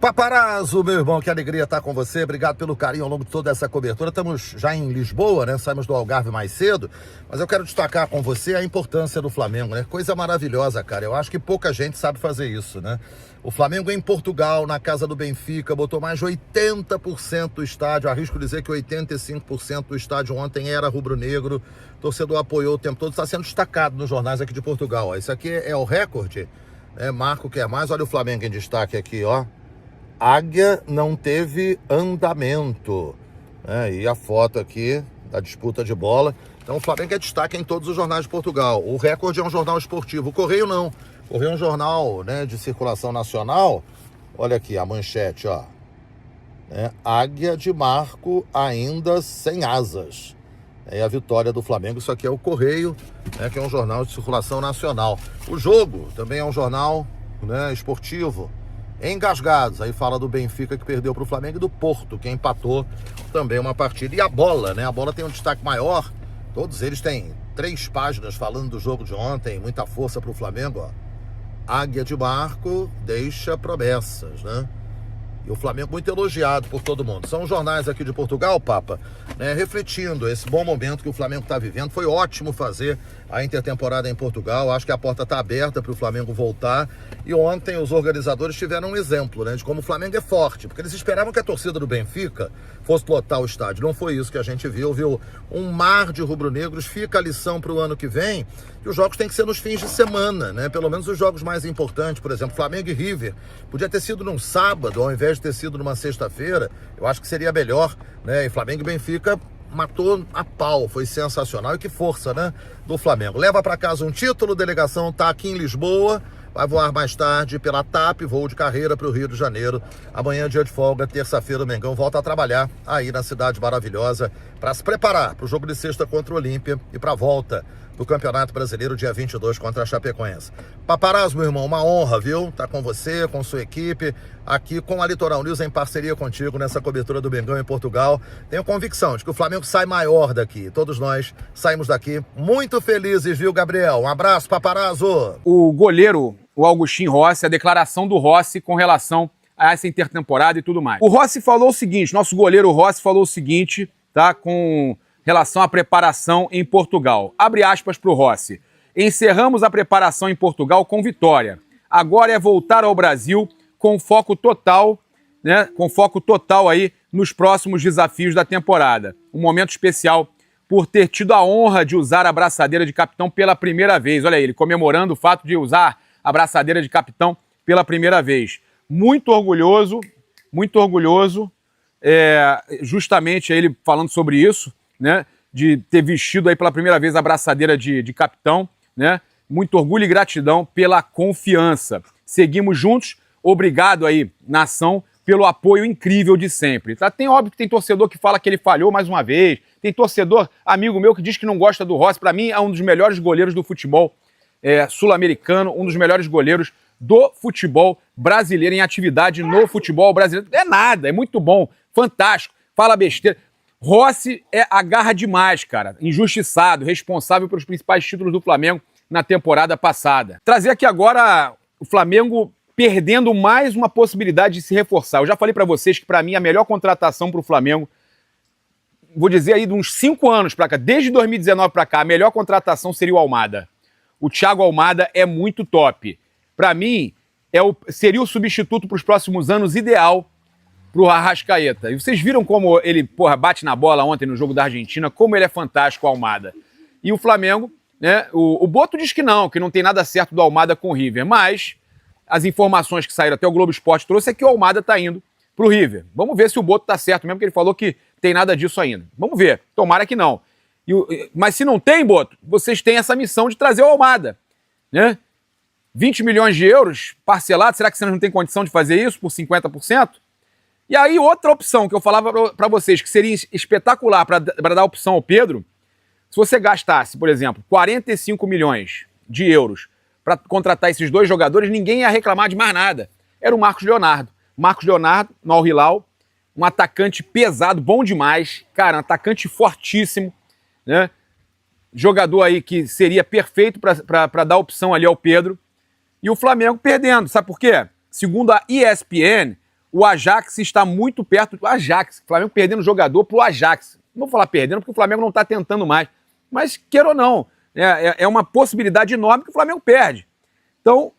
Paparazzo, meu irmão, que alegria estar com você. Obrigado pelo carinho ao longo de toda essa cobertura. Estamos já em Lisboa, né? Saímos do Algarve mais cedo, mas eu quero destacar com você a importância do Flamengo, né? Coisa maravilhosa, cara. Eu acho que pouca gente sabe fazer isso, né? O Flamengo em Portugal, na casa do Benfica, botou mais de 80% do estádio. Arrisco dizer que 85% do estádio ontem era rubro-negro. O torcedor apoiou o tempo todo. Está sendo destacado nos jornais aqui de Portugal. Ó. Isso aqui é o recorde. Marco quer mais. Olha o Flamengo em destaque aqui, ó. Águia não teve andamento. E a foto aqui da disputa de bola. Então o Flamengo é destaque em todos os jornais de Portugal. O Recorde é um jornal esportivo. O Correio não. O Correio é um jornal, né, de circulação nacional. Olha aqui a manchete, ó. Águia de Marco ainda sem asas. É a vitória do Flamengo. Isso aqui é o Correio, né, que é um jornal de circulação nacional. O Jogo também é um jornal, né, esportivo. Engasgados, aí fala do Benfica que perdeu para o Flamengo e do Porto, que empatou também uma partida. E a bola, né? A bola tem um destaque maior. Todos eles têm 3 páginas falando do jogo de ontem. Muita força para o Flamengo, ó. Águia de Marco deixa promessas, né? E o Flamengo muito elogiado por todo mundo. São jornais aqui de Portugal, Papa, né, refletindo esse bom momento que o Flamengo está vivendo. Foi ótimo fazer a intertemporada em Portugal. Acho que a porta está aberta para o Flamengo voltar. E ontem os organizadores tiveram um exemplo, né, de como o Flamengo é forte. Porque eles esperavam que a torcida do Benfica fosse lotar o estádio. Não foi isso que a gente viu um mar de rubro-negros. Fica a lição para o ano que vem. E os jogos têm que ser nos fins de semana, né? Pelo menos os jogos mais importantes, por exemplo, Flamengo e River. Podia ter sido num sábado, ao invés de ter sido numa sexta-feira. Eu acho que seria melhor, né? E Flamengo e Benfica matou a pau, foi sensacional. E que força, né, do Flamengo. Leva para casa um título, delegação tá aqui em Lisboa. Vai voar mais tarde pela TAP, voo de carreira para o Rio de Janeiro. Amanhã, dia de folga, terça-feira, o Mengão volta a trabalhar aí na cidade maravilhosa para se preparar para o jogo de sexta contra o Olímpia e para a volta do Campeonato Brasileiro, dia 22, contra a Chapecoense. Paparazzo, meu irmão, uma honra, viu? Tá com você, com sua equipe, aqui com a Litoral News, em parceria contigo, nessa cobertura do Mengão em Portugal. Tenho convicção de que o Flamengo sai maior daqui. Todos nós saímos daqui muito felizes, viu, Gabriel? Um abraço, Paparazzo! O goleiro, o Agostinho Rossi, a declaração do Rossi com relação a essa intertemporada e tudo mais. O Rossi falou o seguinte, nosso goleiro Rossi falou o seguinte, tá, com relação à preparação em Portugal. Abre aspas para o Rossi. Encerramos a preparação em Portugal com vitória. Agora é voltar ao Brasil com foco total, né? Com foco total aí nos próximos desafios da temporada. Um momento especial por ter tido a honra de usar a braçadeira de capitão pela primeira vez. Olha aí, ele comemorando o fato de usar a braçadeira de capitão pela primeira vez. Muito orgulhoso, justamente ele falando sobre isso, né, de ter vestido aí pela primeira vez a braçadeira de capitão, né? Muito orgulho e gratidão pela confiança. Seguimos juntos, obrigado aí, nação, pelo apoio incrível de sempre. Tá? Óbvio que tem torcedor que fala que ele falhou mais uma vez, tem torcedor, amigo meu, que diz que não gosta do Rossi. Para mim, é um dos melhores goleiros do futebol sul-americano, um dos melhores goleiros do futebol brasileiro, em atividade no futebol brasileiro. É nada, é muito bom, fantástico, fala besteira. Rossi agarra demais, cara. Injustiçado, responsável pelos principais títulos do Flamengo na temporada passada. Trazer aqui agora o Flamengo perdendo mais uma possibilidade de se reforçar. Eu já falei pra vocês que, pra mim, a melhor contratação pro Flamengo, vou dizer aí de uns 5 anos pra cá, desde 2019 pra cá, a melhor contratação seria o Almada. O Thiago Almada é muito top. Pra mim, seria o substituto pros próximos anos ideal pro Arrascaeta. E vocês viram como ele, bate na bola ontem no jogo da Argentina, como ele é fantástico, o Almada. E o Flamengo, né, o Boto diz que não tem nada certo do Almada com o River, mas as informações que saíram, até o Globo Esporte trouxe, é que o Almada tá indo pro River. Vamos ver se o Boto tá certo mesmo, que ele falou que tem nada disso ainda. Vamos ver, tomara que não. Mas se não tem, Boto, vocês têm essa missão de trazer o Almada, né? 20 milhões de euros parcelado, será que você não tem condição de fazer isso por 50%? E aí, outra opção que eu falava para vocês, que seria espetacular para dar opção ao Pedro, se você gastasse, por exemplo, 45 milhões de euros para contratar esses 2 jogadores, ninguém ia reclamar de mais nada. Era o Marcos Leonardo. Marcos Leonardo, no Al Hilal, um atacante pesado, bom demais, cara, um atacante fortíssimo, né? Jogador aí que seria perfeito para dar opção ali ao Pedro. E o Flamengo perdendo, sabe por quê? Segundo a ESPN, o Ajax está muito perto do Ajax. O Flamengo perdendo jogador pro Ajax. Não vou falar perdendo porque o Flamengo não está tentando mais. Mas, queira ou não, é uma possibilidade enorme que o Flamengo perde. Então,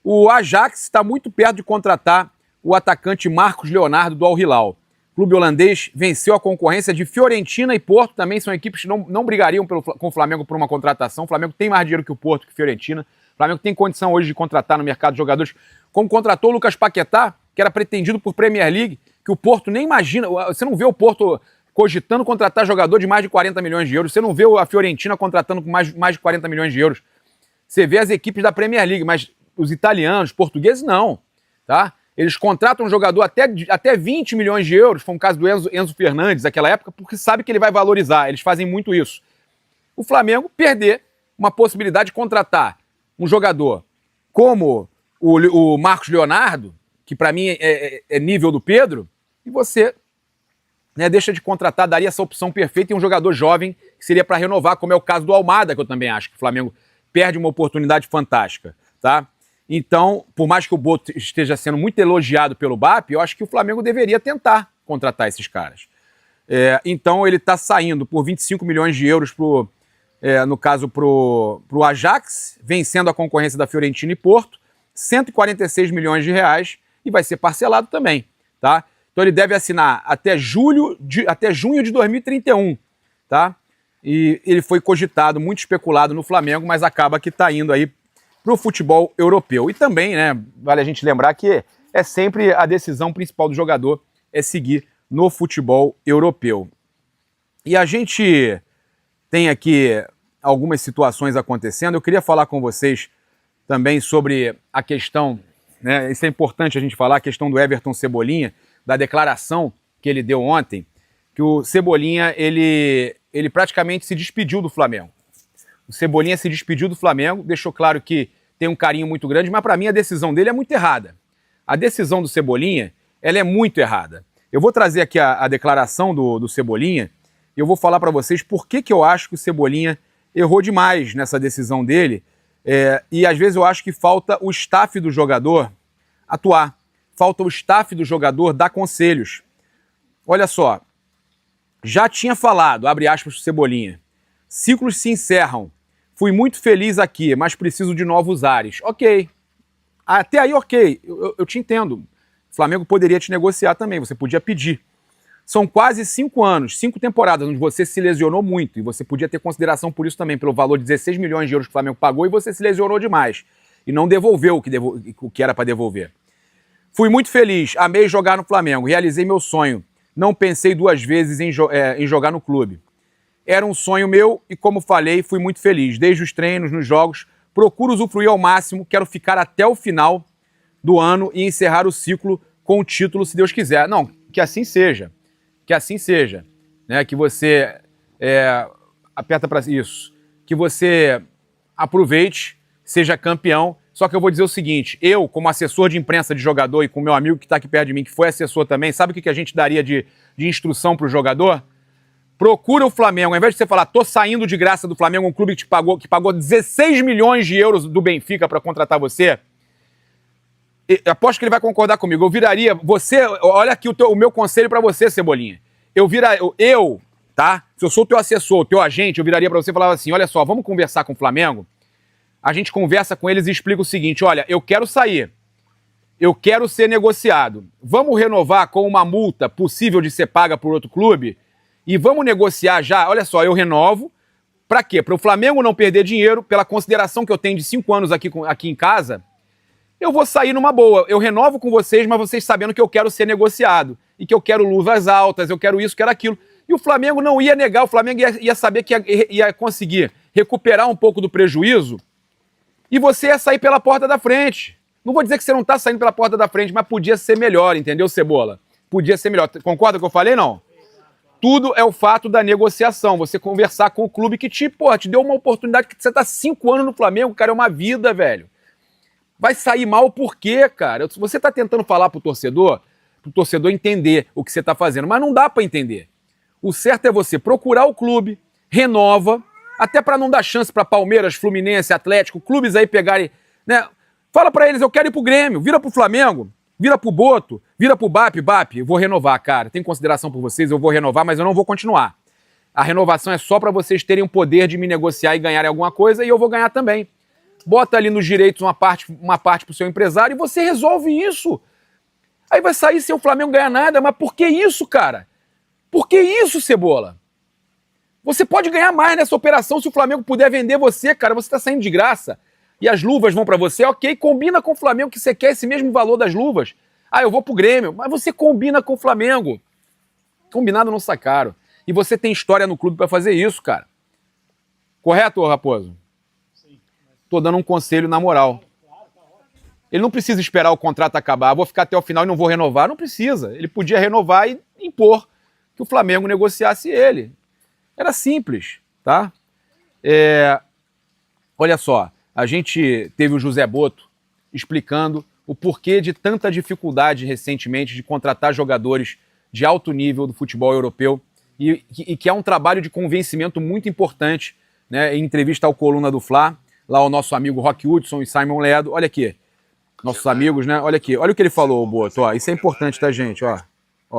o Ajax está muito perto de contratar o atacante Marcos Leonardo do Al Hilal. O clube holandês venceu a concorrência de Fiorentina e Porto, também são equipes que não brigariam com o Flamengo por uma contratação. O Flamengo tem mais dinheiro que o Porto, que Fiorentina. O Flamengo tem condição hoje de contratar no mercado de jogadores, como contratou o Lucas Paquetá, que era pretendido por Premier League, que o Porto nem imagina. Você não vê o Porto cogitando contratar jogador de mais de 40 milhões de euros. Você não vê a Fiorentina contratando com mais de 40 milhões de euros. Você vê as equipes da Premier League, mas os italianos, portugueses, não. Tá? Eles contratam um jogador até 20 milhões de euros, foi o caso do Enzo Fernandes naquela época, porque sabe que ele vai valorizar. Eles fazem muito isso. O Flamengo perder uma possibilidade de contratar um jogador como o Marcos Leonardo, que para mim é nível do Pedro, e você deixa de contratar, daria essa opção perfeita em um jogador jovem que seria para renovar, como é o caso do Almada, que eu também acho que o Flamengo perde uma oportunidade fantástica, tá? Então, por mais que o Boto esteja sendo muito elogiado pelo BAP, eu acho que o Flamengo deveria tentar contratar esses caras. Então, ele está saindo por 25 milhões de euros, no caso, pro Ajax, vencendo a concorrência da Fiorentina e Porto, 146 milhões de reais, e vai ser parcelado também, tá? Então, ele deve assinar até junho de 2031, tá? E ele foi cogitado, muito especulado no Flamengo, mas acaba que está indo aí para o futebol europeu. E também, vale a gente lembrar que é sempre a decisão principal do jogador é seguir no futebol europeu. E a gente tem aqui algumas situações acontecendo. Eu queria falar com vocês também sobre a questão, isso é importante a gente falar, a questão do Everton Cebolinha, da declaração que ele deu ontem, que o Cebolinha, ele praticamente se despediu do Flamengo. O Cebolinha se despediu do Flamengo, deixou claro que tem um carinho muito grande, mas para mim a decisão dele é muito errada. A decisão do Cebolinha, ela é muito errada. Eu vou trazer aqui a declaração do Cebolinha e eu vou falar para vocês por que eu acho que o Cebolinha errou demais nessa decisão dele, e às vezes eu acho que falta o staff do jogador atuar, falta o staff do jogador dar conselhos. Olha só, já tinha falado, abre aspas pro Cebolinha, ciclos se encerram, fui muito feliz aqui, mas preciso de novos ares. Ok, até aí ok, eu te entendo, o Flamengo poderia te negociar também, você podia pedir. São quase 5 anos, 5 temporadas, onde você se lesionou muito, e você podia ter consideração por isso também, pelo valor de 16 milhões de euros que o Flamengo pagou, e você se lesionou demais, e não devolveu o que era para devolver. Fui muito feliz, amei jogar no Flamengo, realizei meu sonho, não pensei 2 vezes em jogar no clube. Era um sonho meu e, como falei, fui muito feliz. Desde os treinos, nos jogos, procuro usufruir ao máximo, quero ficar até o final do ano e encerrar o ciclo com o título, se Deus quiser. Não, que assim seja. Que assim seja. Que você aperta para isso. Que você aproveite, seja campeão. Só que eu vou dizer o seguinte, eu, como assessor de imprensa de jogador e com meu amigo que está aqui perto de mim, que foi assessor também, sabe o que a gente daria de instrução para o jogador? Procura o Flamengo, ao invés de você falar, tô saindo de graça do Flamengo, um clube que pagou 16 milhões de euros do Benfica para contratar você, aposto que ele vai concordar comigo, eu viraria, olha aqui o meu conselho para você, Cebolinha, tá? Se eu sou o teu assessor, o teu agente, eu viraria para você e falava assim, olha só, vamos conversar com o Flamengo? A gente conversa com eles e explica o seguinte, olha, eu quero sair, eu quero ser negociado, vamos renovar com uma multa possível de ser paga por outro clube e vamos negociar já, olha só, eu renovo, para quê? Para o Flamengo não perder dinheiro, pela consideração que eu tenho de 5 anos aqui em casa, eu vou sair numa boa, eu renovo com vocês, mas vocês sabendo que eu quero ser negociado e que eu quero luvas altas, eu quero isso, quero aquilo. E o Flamengo não ia negar, o Flamengo ia saber que ia conseguir recuperar um pouco do prejuízo e você ia sair pela porta da frente. Não vou dizer que você não está saindo pela porta da frente, mas podia ser melhor, entendeu, Cebola? Podia ser melhor. Concorda com o que eu falei, não? Tudo é o fato da negociação, você conversar com o clube que te deu uma oportunidade, que você está 5 anos no Flamengo, cara, é uma vida, velho. Vai sair mal por quê, cara? Você está tentando falar pro torcedor entender o que você está fazendo, mas não dá para entender. O certo é você procurar o clube, renova, até para não dar chance para Palmeiras, Fluminense, Atlético, clubes aí pegarem, Fala para eles, eu quero ir pro Grêmio, vira pro Flamengo. Vira pro Boto, vira pro BAP, BAP, eu vou renovar, cara. Tenho consideração por vocês, eu vou renovar, mas eu não vou continuar. A renovação é só para vocês terem o poder de me negociar e ganharem alguma coisa, e eu vou ganhar também. Bota ali nos direitos uma parte pro seu empresário e você resolve isso. Aí vai sair sem o Flamengo ganhar nada, mas por que isso, cara? Por que isso, Cebola? Você pode ganhar mais nessa operação se o Flamengo puder vender você, cara. Você tá saindo de graça. E as luvas vão para você, ok, combina com o Flamengo que você quer esse mesmo valor das luvas. Ah, eu vou pro Grêmio, mas você combina com o Flamengo. Combinado não sai caro. E você tem história no clube para fazer isso, cara. Correto, Raposo? Sim. Tô dando um conselho na moral. Ele não precisa esperar o contrato acabar, vou ficar até o final e não vou renovar. Não precisa. Ele podia renovar e impor que o Flamengo negociasse ele. Era simples, tá? Olha só. A gente teve o José Boto explicando o porquê de tanta dificuldade recentemente de contratar jogadores de alto nível do futebol europeu e que é um trabalho de convencimento muito importante, né? Em entrevista ao Coluna do Fla, lá o nosso amigo Rock Hudson e Simon Ledo, olha aqui, nossos amigos, né? Olha aqui, olha o que ele falou, Boto, ó, isso é importante, tá, gente? Ó.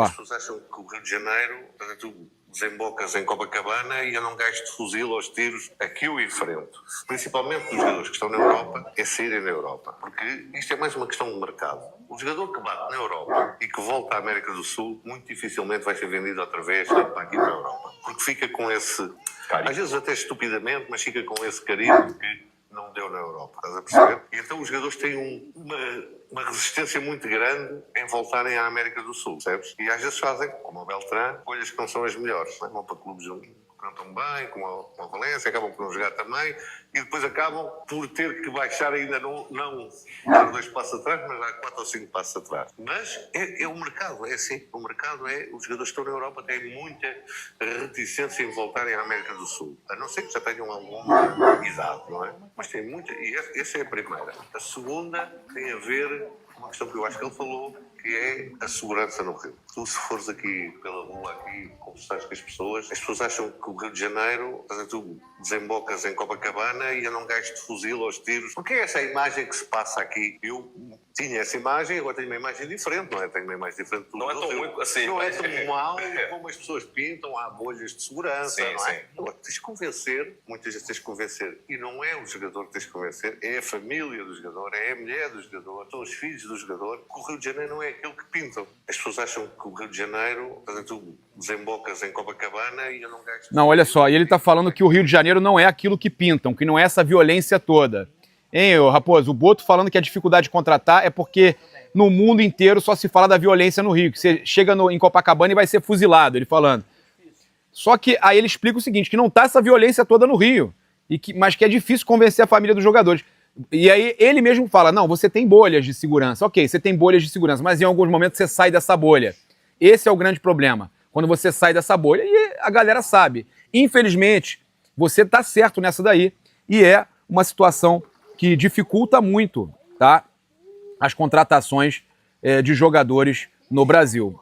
As pessoas acham que o Rio de Janeiro, tu desembocas em Copacabana e eu não gasto fuzil aos tiros, aqui eu enfrento. Principalmente os jogadores que estão na Europa, é saírem da Europa. Porque isto é mais uma questão de mercado. O jogador que bate na Europa e que volta à América do Sul, muito dificilmente vai ser vendido outra vez para aqui para a Europa. Porque fica com esse, às vezes até estupidamente, mas fica com esse carinho que não deu na Europa, estás a perceber? E então os jogadores têm uma resistência muito grande em voltarem à América do Sul, percebes? E às vezes fazem, como a Beltrán, coisas que não são as melhores. Vão para clubes que não estão bem, como a Valência, acabam por não jogar também, e depois acabam por ter que baixar ainda não dar 2 passos atrás, mas dar 4 ou 5 passos atrás. Mas é o mercado, é assim. O mercado é, os jogadores que estão na Europa têm muita reticência em voltarem à América do Sul. A não ser que já tenham alguma idade, não é? Mas tem muita, e essa é a primeira. A segunda tem a ver com uma questão que eu acho que ele falou, que é a segurança no Rio. Tu, se fores aqui pela rua, aqui, conversares com as pessoas acham que o Rio de Janeiro, tu desembocas em Copacabana e eu não gasto fuzil aos tiros. Porque é essa a imagem que se passa aqui. Eu tinha essa imagem, agora tenho uma imagem diferente, não é? Tenho uma imagem diferente do Não é tão muito assim. Não é tão mal como as pessoas pintam, há bolhas de segurança, sim, não é? sim. Agora, tens de convencer, muitas vezes tens de convencer, e não é o jogador que tens de convencer, é a família do jogador, é a mulher do jogador, são os filhos do jogador, que o Rio de Janeiro não é aquilo que pintam. As pessoas acham que o Rio de Janeiro, tu desembocas em Copacabana e eu não gasto... Não, olha só, e ele tá falando que o Rio de Janeiro não é aquilo que pintam, que não é essa violência toda. Hein, Raposo? O Boto falando que a dificuldade de contratar é porque no mundo inteiro só se fala da violência no Rio, que você chega em Copacabana e vai ser fuzilado, ele falando. Só que aí ele explica o seguinte, que não tá essa violência toda no Rio, mas que é difícil convencer a família dos jogadores. E aí ele mesmo fala, não, você tem bolhas de segurança. Ok, você tem bolhas de segurança, mas em alguns momentos você sai dessa bolha. Esse é o grande problema. Quando você sai dessa bolha, e a galera sabe. Infelizmente, você tá certo nessa daí, e é uma situação que dificulta muito, tá, as contratações de jogadores no Brasil.